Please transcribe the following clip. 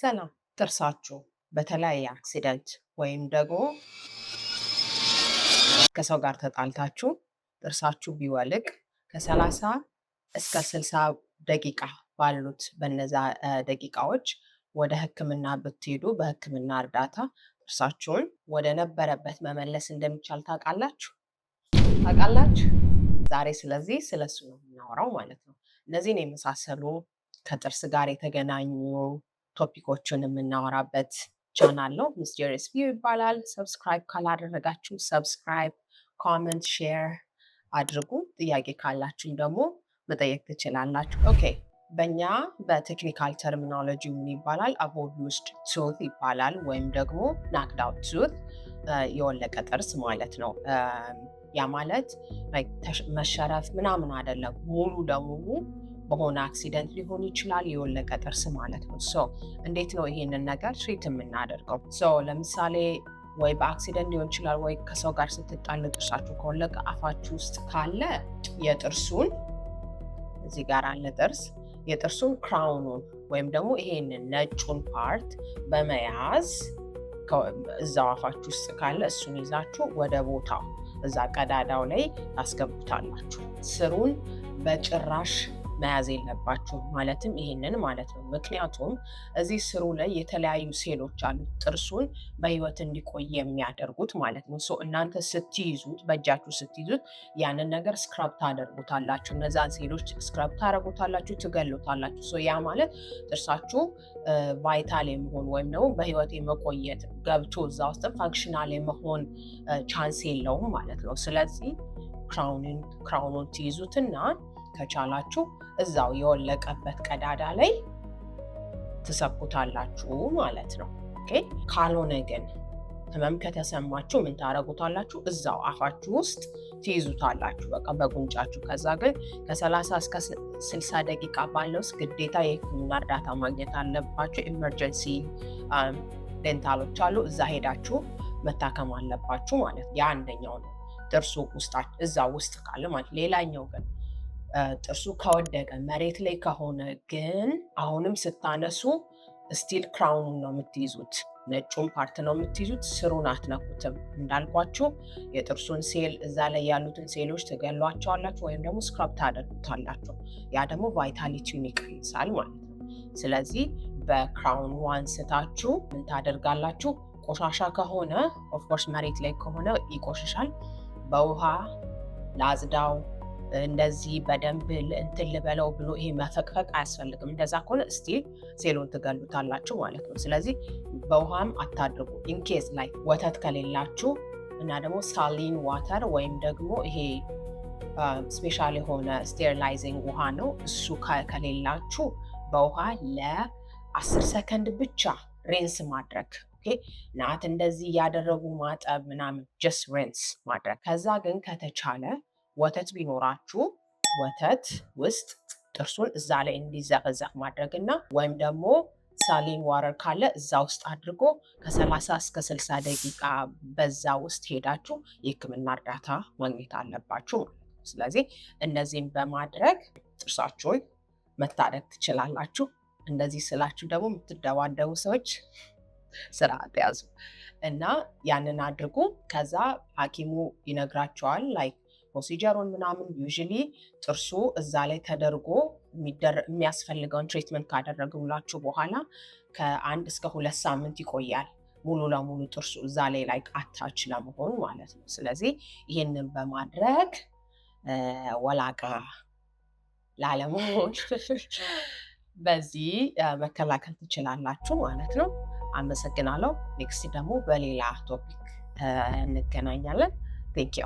ሰላም። ጥርሳችሁ በተለያየ አክሲደንት ወይም ደግሞ ከሰው ጋር ተጣልታችሁ ጥርሳችሁ ቢወልቅ ከ30 እስከ 60 ደቂቃ ባሉት በነዛ ደቂቃዎች ወደ ሕክምና ብትሄዱ በሕክምና እርዳታ ጥርሳችሁን ወደ ነበረበት መመለስ እንደሚቻል ታውቃላችሁ? ዛሬ ስለዚህ ስለሱ ነው የምናወራው ማለት ነው። እነዚህን የመሳሰሉ ከጥርስ ጋር የተገናኙ ቶፒኮችን የምናወራበት ቻናል ነው። ሚስቴሪየስ ቪው ይባላል። ሰብስክራይብ ካላደረጋችሁ ሰብስክራይብ፣ ኮመንት፣ ሼር አድርጉ። ጥያቄ ካላችሁም ደግሞ መጠየቅ ትችላላችሁ። ኦኬ፣ በእኛ በቴክኒካል ተርሚኖሎጂ ምን ይባላል? አቦሉስድ ቱት ይባላል፣ ወይም ደግሞ ናክድ አውት ቱት፣ የወለቀ ጥርስ ማለት ነው። ያ ማለት መሸረፍ ምናምን አይደለም። ሙሉ ለሙሉ በሆነ አክሲደንት ሊሆን ይችላል የወለቀ ጥርስ ማለት ነው። እንዴት ነው ይሄንን ነገር ትሪት የምናደርገው? ለምሳሌ ወይ በአክሲደንት ሊሆን ይችላል፣ ወይ ከሰው ጋር ስትጣሉ ጥርሳችሁ ከወለቀ አፋችሁ ውስጥ ካለ የጥርሱን እዚህ ጋር አለ ጥርስ፣ የጥርሱን ክራውኑን ወይም ደግሞ ይሄንን ነጩን ፓርት በመያዝ እዛው አፋችሁ ውስጥ ካለ እሱን ይዛችሁ ወደ ቦታው እዛ ቀዳዳው ላይ ታስገቡታላችሁ። ስሩን በጭራሽ መያዝ የለባችሁ፣ ማለትም ይሄንን ማለት ነው። ምክንያቱም እዚህ ስሩ ላይ የተለያዩ ሴሎች አሉ ጥርሱን በህይወት እንዲቆይ የሚያደርጉት ማለት ነው። እናንተ ስትይዙት፣ በእጃችሁ ስትይዙት ያንን ነገር ስክራብ ታደርጉታላችሁ። እነዛን ሴሎች ስክራብ ታደርጉታላችሁ፣ ትገሉታላችሁ። ያ ማለት ጥርሳችሁ ቫይታል የመሆን ወይም ደግሞ በህይወት የመቆየት ገብቶ እዛ ውስጥ ፋንክሽናል የመሆን ቻንስ የለውም ማለት ነው። ስለዚህ ክራውኑን ትይዙትና ከቻላችሁ እዛው የወለቀበት ቀዳዳ ላይ ትሰኩታላችሁ ማለት ነው። ኦኬ። ካልሆነ ግን ህመም ከተሰማችሁ ምን ታረጉታላችሁ? እዛው አፋችሁ ውስጥ ትይዙታላችሁ፣ በቃ በጉንጫችሁ። ከዛ ግን ከ30 እስከ 60 ደቂቃ ባለው ውስጥ ግዴታ የህክምና እርዳታ ማግኘት አለባችሁ። ኢመርጀንሲ ዴንታሎች አሉ፣ እዛ ሄዳችሁ መታከም አለባችሁ ማለት ነው። የአንደኛው ነው ጥርሱ እዛ ውስጥ ካለ ማለት። ሌላኛው ግን ጥርሱ ከወደቀ መሬት ላይ ከሆነ ግን አሁንም ስታነሱ ስቲል ክራውኑን ነው የምትይዙት፣ ነጩን ፓርት ነው የምትይዙት፣ ስሩን አትነኩትም። እንዳልኳችሁ የጥርሱን ሴል እዛ ላይ ያሉትን ሴሎች ትገሏቸዋላችሁ ወይም ደግሞ ስክራብ ታደርጉታላችሁ። ያ ደግሞ ቫይታሊቲውን ይቀንሳል ማለት ነው። ስለዚህ በክራውኑ አንስታችሁ ምን ታደርጋላችሁ? ቆሻሻ ከሆነ ኦፍኮርስ መሬት ላይ ከሆነ ይቆሽሻል፣ በውሃ ላጽዳው እንደዚህ በደንብ እንትን ልበለው ብሎ ይሄ መፈቅፈቅ አያስፈልግም። እንደዛ ከሆነ ስቲል ሴሉን ትገሉታላችሁ ማለት ነው። ስለዚህ በውሃም አታድርጉ። ኢንኬስ ላይ ወተት ከሌላችሁ እና ደግሞ ሳሊን ዋተር ወይም ደግሞ ይሄ ስፔሻል የሆነ ስቴሪላይዚንግ ውሃ ነው፣ እሱ ከሌላችሁ በውሃ ለ10 ሰከንድ ብቻ ሬንስ ማድረግ። ናት እንደዚህ እያደረጉ ማጠብ ምናምን፣ ጀስት ሬንስ ማድረግ። ከዛ ግን ከተቻለ ወተት ቢኖራችሁ ወተት ውስጥ ጥርሱን እዛ ላይ እንዲዘፈዘፍ ማድረግና ወይም ደግሞ ሳሊን ዋተር ካለ እዛ ውስጥ አድርጎ ከ30 እስከ 60 ደቂቃ በዛ ውስጥ ሄዳችሁ የህክምና እርዳታ ማግኘት አለባችሁ ማለት ነው። ስለዚህ እነዚህን በማድረግ ጥርሳችሁን መታደግ ትችላላችሁ። እንደዚህ ስላችሁ ደግሞ የምትደባደቡ ሰዎች ስርዓት ያዙ እና ያንን አድርጉ። ከዛ ሐኪሙ ይነግራቸዋል ላይክ ፕሮሲጀሩን ምናምን። ዩዥሊ ጥርሱ እዛ ላይ ተደርጎ የሚያስፈልገውን ትሪትመንት ካደረጉላችሁ በኋላ ከ1 እስከ 2 ሳምንት ይቆያል ሙሉ ለሙሉ ጥርሱ እዛ ላይ አታች ለመሆን ማለት ነው። ስለዚህ ይህንን በማድረግ ወላቃ ላለመሆን በዚህ መከላከል ትችላላችሁ ማለት ነው። አመሰግናለሁ። ኔክስት ደግሞ በሌላ ቶፒክ እንገናኛለን። ቴንክ ዩ